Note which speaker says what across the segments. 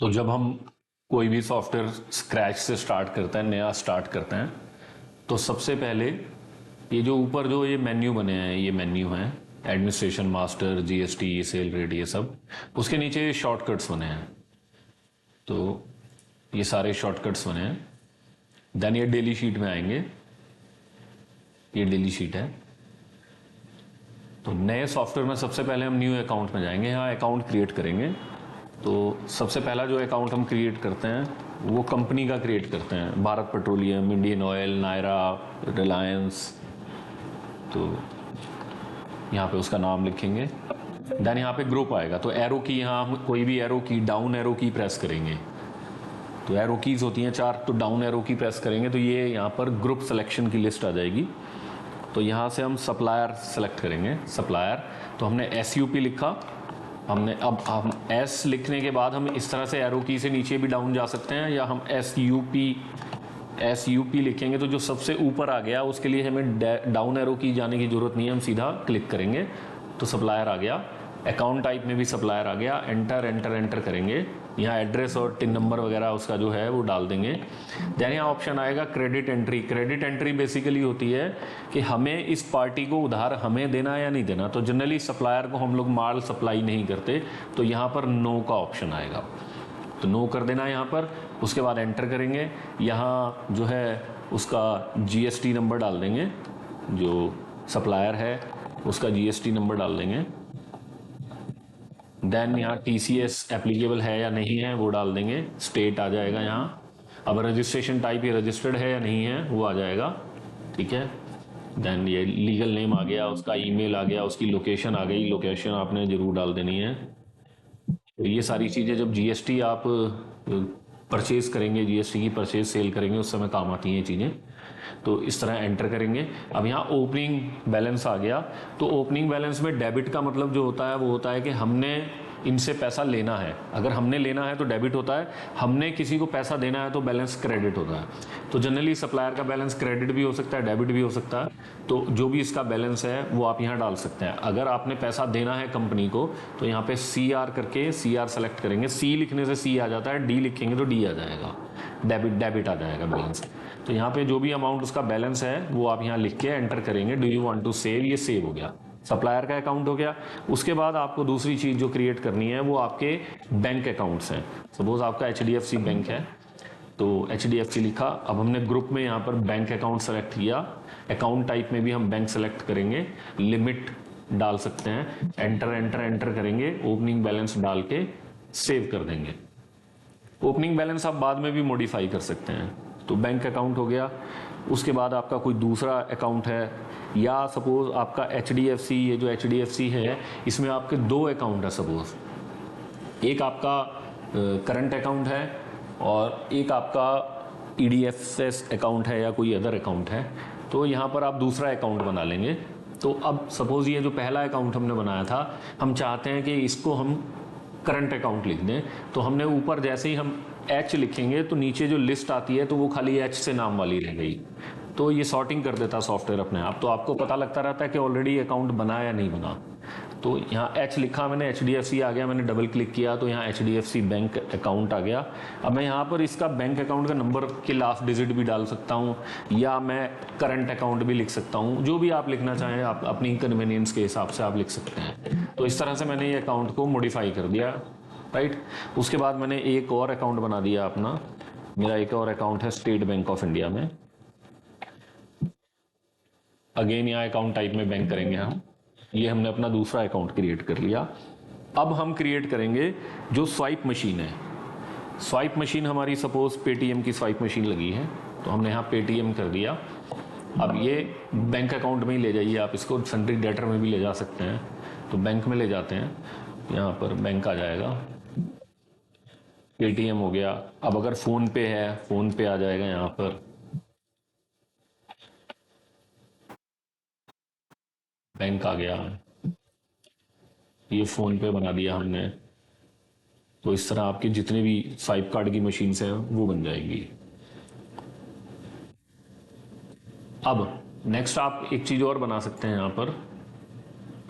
Speaker 1: तो जब हम कोई भी सॉफ्टवेयर स्क्रैच से स्टार्ट करते हैं, नया स्टार्ट करते हैं, तो सबसे पहले ये जो ऊपर जो ये मेन्यू बने हैं, ये मेन्यू हैं administration, master, GST, cell rate, ये सब। उसके नीचे शॉर्टकट्स बने हैं। तो ये सारे शॉर्टकट्स बने हैं। देन ये डेली शीट में आएंगे। ये डेली शीट है। तो नए सॉफ्टवेयर में सबसे पहले हम न्यू अकाउंट में जाएंगे, यहाँ अकाउंट क्रिएट करेंगे। तो सबसे पहला जो अकाउंट हम क्रिएट करते हैं वो कंपनी का क्रिएट करते हैं, भारत पेट्रोलियम, इंडियन ऑयल, नायरा, रिलायंस। तो यहाँ पे उसका नाम लिखेंगे। देन यहाँ पे ग्रुप आएगा, तो एरो की, यहाँ हम कोई भी एरो की, डाउन एरो की प्रेस करेंगे। तो एरो कीज होती हैं 4, तो डाउन एरो की प्रेस करेंगे तो ये यहाँ पर ग्रुप सिलेक्शन की लिस्ट आ जाएगी। तो यहाँ से हम सप्लायर सेलेक्ट करेंगे। सप्लायर, तो हमने SUP लिखा। हमने अब हम S लिखने के बाद हम इस तरह से एरो की से नीचे भी डाउन जा सकते हैं, या हम SUP लिखेंगे तो जो सबसे ऊपर आ गया उसके लिए हमें डाउन एरो की जाने की जरूरत नहीं है, हम सीधा क्लिक करेंगे तो सप्लायर आ गया। अकाउंट टाइप में भी सप्लायर आ गया। एंटर एंटर एंटर करेंगे। यहाँ एड्रेस और टिन नंबर वगैरह उसका जो है वो डाल देंगे। देन यहाँ ऑप्शन आएगा credit entry. Credit entry basically होती है कि हमें इस पार्टी को उधार हमें देना या नहीं देना। तो जनरली सप्लायर को हम लोग माल सप्लाई नहीं करते, तो यहाँ पर नो का ऑप्शन आएगा, तो नो कर देना यहाँ पर। उसके बाद एंटर करेंगे। यहाँ जो है उसका GST नंबर डाल देंगे, जो सप्लायर है उसका GST नंबर डाल देंगे। देन यहाँ TCS एप्लीकेबल है या नहीं है वो डाल देंगे। स्टेट आ जाएगा यहाँ। अब रजिस्ट्रेशन टाइप, ये रजिस्टर्ड है या नहीं है वो आ जाएगा। ठीक है। देन ये लीगल नेम आ गया, उसका ईमेल आ गया, उसकी लोकेशन आ गई। लोकेशन आपने जरूर डाल देनी है। तो ये सारी चीज़ें जब GST आप परचेज करेंगे, GST की परचेज सेल करेंगे, उस समय काम आती हैं ये चीज़ें। तो इस तरह एंटर करेंगे। अब यहाँ ओपनिंग बैलेंस आ गया। तो ओपनिंग बैलेंस में डेबिट का मतलब जो होता है वो होता है कि हमने इनसे पैसा लेना है। अगर हमने लेना है तो डेबिट होता है, हमने किसी को पैसा देना है तो बैलेंस क्रेडिट होता है। तो जनरली सप्लायर का बैलेंस क्रेडिट भी हो सकता है, डेबिट भी हो सकता है। तो जो भी इसका बैलेंस है वो आप यहाँ डाल सकते हैं। अगर आपने पैसा देना है कंपनी को तो यहाँ पे CR करके CR सेलेक्ट करेंगे। C लिखने से C आ जाता है, D लिखेंगे तो D आ जाएगा, डेबिट आ जाएगा बैलेंस। तो यहाँ पे जो भी अमाउंट उसका बैलेंस है वो आप यहाँ लिख के एंटर करेंगे। Do you want to save, ये सेव हो गया, सप्लायर का अकाउंट हो गया। उसके बाद आपको दूसरी चीज जो क्रिएट करनी है वो आपके बैंक अकाउंट्स हैं। सपोज आपका HDFC बैंक है, तो HDFC लिखा। अब हमने ग्रुप में यहाँ पर बैंक अकाउंट सेलेक्ट किया। अकाउंट टाइप में भी हम बैंक सेलेक्ट करेंगे, लिमिट डाल सकते हैं। एंटर एंटर एंटर करेंगे, ओपनिंग बैलेंस डाल के सेव कर देंगे। ओपनिंग बैलेंस आप बाद में भी मॉडिफाई कर सकते हैं। तो बैंक अकाउंट हो गया। उसके बाद आपका कोई दूसरा अकाउंट है, या सपोज आपका HDFC, ये जो HDFC है इसमें आपके 2 अकाउंट है। सपोज एक आपका करंट अकाउंट है और एक आपका EDFS अकाउंट है या कोई अदर अकाउंट है। तो यहाँ पर आप दूसरा अकाउंट बना लेंगे। तो अब सपोज ये जो पहला अकाउंट हमने बनाया था, हम चाहते हैं कि इसको हम करंट अकाउंट लिख दें। तो हमने ऊपर जैसे ही हम H लिखेंगे तो नीचे जो लिस्ट आती है तो वो खाली H से नाम वाली रह गई। तो ये सॉर्टिंग कर देता सॉफ्टवेयर अपने आप। तो आपको पता लगता रहता है कि ऑलरेडी अकाउंट बना या नहीं बना। तो यहाँ H लिखा मैंने, HDFC आ गया, मैंने डबल क्लिक किया तो यहाँ HDFC बैंक अकाउंट आ गया। अब मैं यहाँ पर इसका बैंक अकाउंट का नंबर के लास्ट डिजिट भी डाल सकता हूँ, या मैं करंट अकाउंट भी लिख सकता हूँ। जो भी आप लिखना चाहें आप अपनी कन्वीनियंस के हिसाब से आप लिख सकते हैं। तो इस तरह से मैंने ये अकाउंट को मॉडिफाई कर दिया, राइट। उसके बाद मैंने एक और अकाउंट बना दिया अपना। मेरा एक और अकाउंट है स्टेट बैंक ऑफ इंडिया में। अगेन यहाँ अकाउंट टाइप में बैंक करेंगे हम। ये हमने अपना दूसरा अकाउंट क्रिएट कर लिया। अब हम क्रिएट करेंगे जो स्वाइप मशीन है। स्वाइप मशीन हमारी सपोज पेटीएम की स्वाइप मशीन लगी है, तो हमने यहाँ पेटीएम कर दिया। अब ये बैंक अकाउंट में ही ले जाइए, आप इसको सन्ड्री डेटर में भी ले जा सकते हैं। तो बैंक में ले जाते हैं, यहाँ पर बैंक आ जाएगा, पेटीएम हो गया। अब अगर फोन पे है, फोन पे आ जाएगा यहाँ पर, बैंक आ गया। ये फोन पे बना दिया हमने। तो इस तरह आपके जितने भी स्वाइप कार्ड की मशीन्स हैं वो बन जाएंगी। अब नेक्स्ट आप एक चीज और बना सकते हैं। यहाँ पर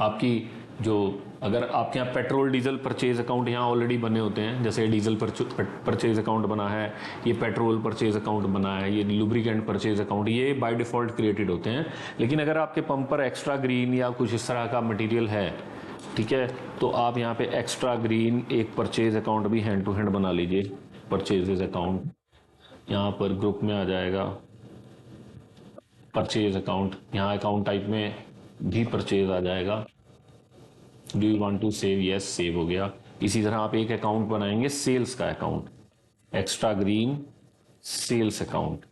Speaker 1: आपकी जो अगर आपके यहाँ पेट्रोल डीजल परचेज अकाउंट यहाँ ऑलरेडी बने होते हैं, जैसे डीजल परचेज अकाउंट बना है, ये पेट्रोल परचेज अकाउंट बना है, ये लुब्रिकेंट परचेज अकाउंट, ये बाय डिफ़ॉल्ट क्रिएटेड होते हैं। लेकिन अगर आपके पंप पर एक्स्ट्रा ग्रीन या कुछ इस तरह का मटेरियल है, ठीक है, तो आप यहाँ पे एक्स्ट्रा ग्रीन एक परचेज अकाउंट भी हैंड टू हैंड बना लीजिए। परचेजेज अकाउंट यहाँ पर ग्रुप में आ जाएगा, परचेज अकाउंट, यहाँ अकाउंट टाइप में भी परचेज आ जाएगा। Do you want to save? Yes, save हो गया। इसी तरह आप एक अकाउंट बनाएंगे सेल्स का account, extra green sales account,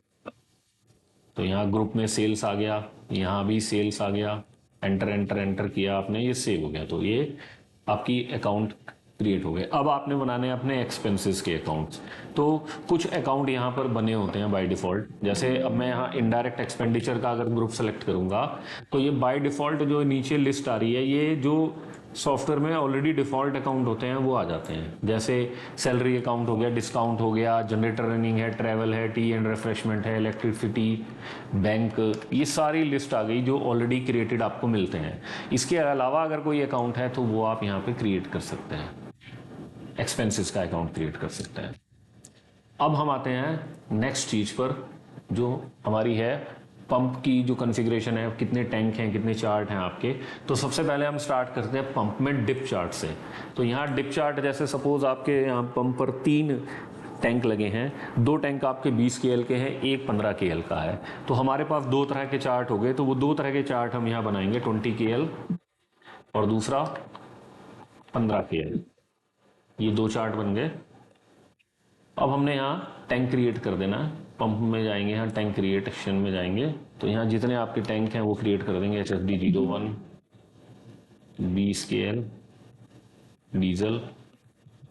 Speaker 1: तो यहाँ ग्रुप में सेल्स आ गया, यहाँ भी सेल्स आ गया, एंटर एंटर एंटर किया आपने, ये सेव हो गया। तो ये आपकी अकाउंट क्रिएट हो गए। अब आपने बनाने हैं अपने एक्सपेंसेस के अकाउंट्स। तो कुछ अकाउंट यहाँ पर बने होते हैं बाय डिफ़ॉल्ट, जैसे अब मैं यहाँ इनडायरेक्ट एक्सपेंडिचर का अगर ग्रुप सेलेक्ट करूँगा तो ये बाय डिफ़ॉल्ट जो नीचे लिस्ट आ रही है, ये जो सॉफ्टवेयर में ऑलरेडी डिफ़ॉल्ट अकाउंट होते हैं वो आ जाते हैं। जैसे सैलरी अकाउंट हो गया, डिस्काउंट हो गया, जनरेटर रनिंग है, ट्रैवल है, टी एंड रिफ्रेशमेंट है, इलेक्ट्रिसिटी, बैंक, ये सारी लिस्ट आ गई जो ऑलरेडी क्रिएटेड आपको मिलते हैं। इसके अलावा अगर कोई अकाउंट है तो वो आप यहाँ पे क्रिएट कर सकते हैं, एक्सपेंसेस का अकाउंट क्रिएट कर सकते हैं। अब हम आते हैं नेक्स्ट चीज़ पर, जो हमारी है पंप की जो कॉन्फ़िगरेशन है, कितने टैंक हैं, कितने चार्ट हैं आपके। तो सबसे पहले हम स्टार्ट करते हैं पंप में डिप चार्ट से। तो यहाँ डिप चार्ट, जैसे सपोज आपके यहाँ पंप पर 3 टैंक लगे हैं, 2 टैंक आपके 20 KL के हैं, एक 15 KL का है, तो हमारे पास 2 तरह के चार्ट हो गए। तो वो 2 तरह के चार्ट हम यहाँ बनाएंगे, 20 KL और दूसरा 15 KL, ये 2 चार्ट बन गए। अब हमने यहाँ टैंक क्रिएट कर देना है, पंप में जाएंगे, यहाँ टैंक क्रिएशन में जाएंगे, तो यहाँ जितने आपके टैंक हैं वो क्रिएट कर देंगे। HSD 01 20 KL डीजल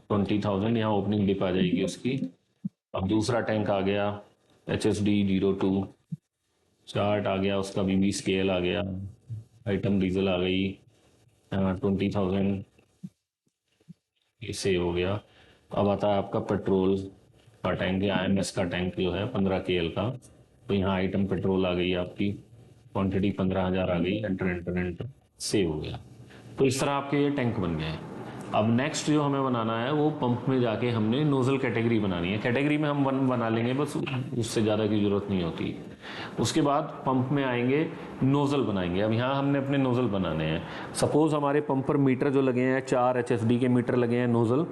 Speaker 1: 20,000, यहाँ ओपनिंग डिप आ जाएगी उसकी। अब दूसरा टैंक आ गया HSD 02, चार्ट आ गया उसका भी 20 KL आ गया, आइटम डीजल आ गई, 20,000, ये सेव हो गया। अब आता है आपका पेट्रोल का टैंक या IMS का टैंक जो है 15 KL का, तो यहाँ आइटम पेट्रोल आ गई आपकी, क्वांटिटी 15,000 आ गई, एंटर एंटर एंटर, सेव हो गया। तो इस तरह आपके ये टैंक बन गए। अब नेक्स्ट जो हमें बनाना है वो पंप में जाके हमने नोजल कैटेगरी बनानी है। कैटेगरी में हम 1 बना लेंगे बस, उससे ज़्यादा की ज़रूरत नहीं होती। उसके बाद पंप में आएंगे, नोजल बनाएंगे। अब यहाँ हमने अपने नोजल बनाने हैं। सपोज हमारे पंप पर मीटर जो लगे हैं, 4 HSD के मीटर लगे हैं नोजल,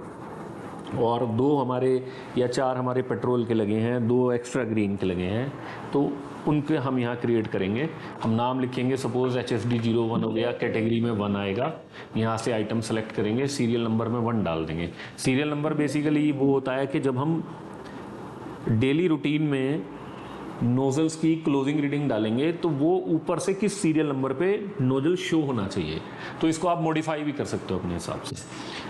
Speaker 1: और 2 हमारे या 4 हमारे पेट्रोल के लगे हैं, 2 एक्स्ट्रा ग्रीन के लगे हैं, तो उनके हम यहाँ क्रिएट करेंगे। हम नाम लिखेंगे, सपोज HSD 01 हो गया, कैटेगरी में 1 आएगा, यहाँ से आइटम सेलेक्ट करेंगे, सीरियल नंबर में 1 डाल देंगे। सीरियल नंबर बेसिकली वो होता है कि जब हम डेली रूटीन में नोजल्स की क्लोजिंग रीडिंग डालेंगे तो वो ऊपर से किस सीरियल नंबर पे नोजल शो होना चाहिए, तो इसको आप मॉडिफाई भी कर सकते हो अपने हिसाब से।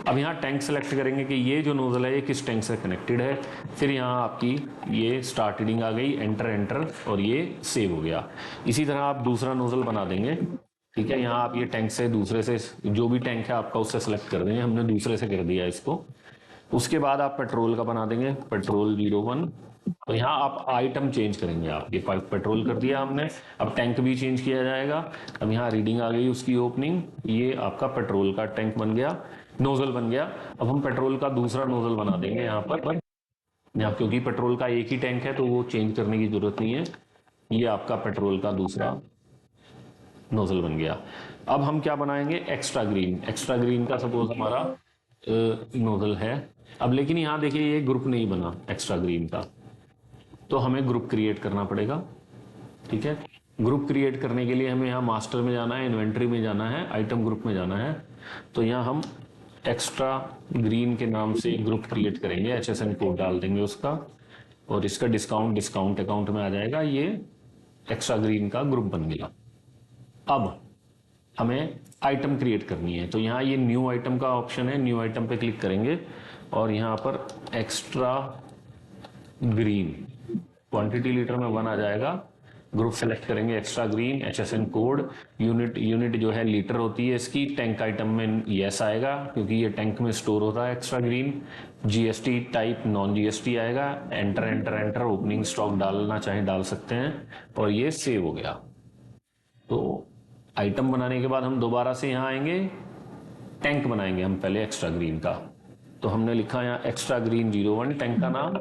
Speaker 1: अब यहाँ टैंक सेलेक्ट करेंगे कि ये जो नोजल है ये किस टैंक से कनेक्टेड है, फिर यहाँ आपकी ये स्टार्ट रीडिंग आ गई, एंटर एंटर, और ये सेव हो गया। इसी तरह आप दूसरा नोजल बना देंगे, ठीक है, यहाँ आप ये टैंक से दूसरे से, जो भी टैंक है आपका उससे सेलेक्ट कर देंगे, हमने दूसरे से कर दिया इसको। उसके बाद आप पेट्रोल का बना देंगे, पेट्रोल 01, तो यहाँ आप आइटम चेंज करेंगे, आप ये पेट्रोल कर दिया हमने, अब टैंक भी चेंज किया जाएगा। अब यहाँ रीडिंग आ गई उसकी ओपनिंग, ये आपका पेट्रोल का टैंक बन गया, नोजल बन गया। अब हम पेट्रोल का दूसरा नोजल बना देंगे यहाँ पर, यहाँ क्योंकि पेट्रोल का एक ही टैंक है तो वो चेंज करने की जरूरत नहीं है। ये आपका पेट्रोल का दूसरा नोजल बन गया। अब हम क्या बनाएंगे, एक्स्ट्रा ग्रीन। एक्स्ट्रा ग्रीन का सपोज हमारा नोजल है। अब लेकिन यहाँ देखिए ये ग्रुप नहीं बना एक्स्ट्रा ग्रीन का, तो हमें ग्रुप क्रिएट करना पड़ेगा, ठीक है। ग्रुप क्रिएट करने के लिए हमें यहाँ मास्टर में जाना है, इन्वेंट्री में जाना है, आइटम ग्रुप में जाना है। तो यहाँ हम एक्स्ट्रा ग्रीन के नाम से ग्रुप क्रिएट करेंगे, HSN कोड डाल देंगे उसका, और इसका डिस्काउंट अकाउंट में आ जाएगा। ये एक्स्ट्रा ग्रीन का ग्रुप बन गया। अब हमें आइटम क्रिएट करनी है, तो यहाँ ये न्यू आइटम का ऑप्शन है, न्यू आइटम पे क्लिक करेंगे और यहाँ पर एक्स्ट्रा ग्रीन क्वांटिटी लीटर में 1 आ जाएगा। ग्रुप सेलेक्ट करेंगे, extra green, HSN code, unit जो है लीटर होती है इसकी, टैंक आइटम में यस आएगा क्योंकि ये टैंक में स्टोर होता है extra green, GST type non GST आएगा, enter enter enter, opening stock डालना चाहे डाल सकते हैं, और ये सेव हो गया। तो आइटम बनाने के बाद हम दोबारा से यहाँ आएंगे, टैंक बनाएंगे हम पहले एक्स्ट्रा ग्रीन का। तो हमने लिखा यहाँ एक्स्ट्रा ग्रीन 01 टैंक का नाम,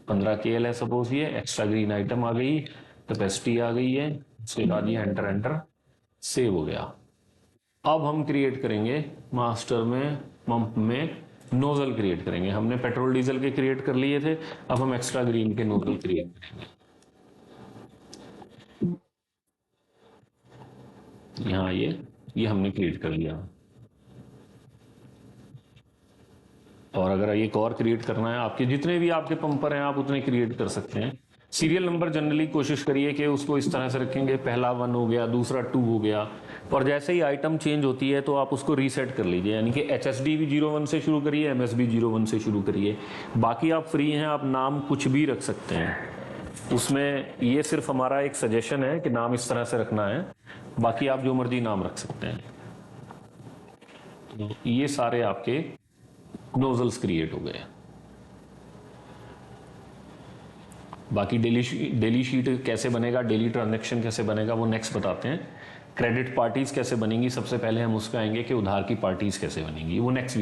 Speaker 1: 15 KL है सपोज, ये एक्स्ट्रा ग्रीन आइटम आ गई, कैपेसिटी आ गई है, उसके बाद ये एंटर एंटर सेव हो गया। अब हम क्रिएट करेंगे मास्टर में पंप में नोजल क्रिएट करेंगे। हमने पेट्रोल डीजल के क्रिएट कर लिए थे, अब हम एक्स्ट्रा ग्रीन के नोजल क्रिएट करेंगे। यहाँ ये हमने क्रिएट कर लिया। और अगर एक और क्रिएट करना है, आपके जितने भी आपके पंपर हैं आप उतने क्रिएट कर सकते हैं। सीरियल नंबर जनरली कोशिश करिए कि उसको इस तरह से रखेंगे, पहला 1 हो गया, दूसरा 2 हो गया, और जैसे ही आइटम चेंज होती है तो आप उसको रीसेट कर लीजिए। यानी कि HSD भी 01 से शुरू करिए, MS भी 01 से शुरू करिए। बाकी आप फ्री हैं, आप नाम कुछ भी रख सकते हैं उसमें। ये सिर्फ हमारा एक सजेशन है कि नाम इस तरह से रखना है, बाकी आप जो मर्जी नाम रख सकते हैं। तो ये सारे आपके नोजल्स क्रिएट हो गए। बाकी डेली शीट कैसे बनेगा, डेली ट्रांजैक्शन कैसे बनेगा, वो नेक्स्ट बताते हैं। क्रेडिट पार्टीज कैसे बनेंगी, सबसे पहले हम उस पर आएंगे कि उधार की पार्टीज कैसे बनेंगी, वो नेक्स्ट वीडियो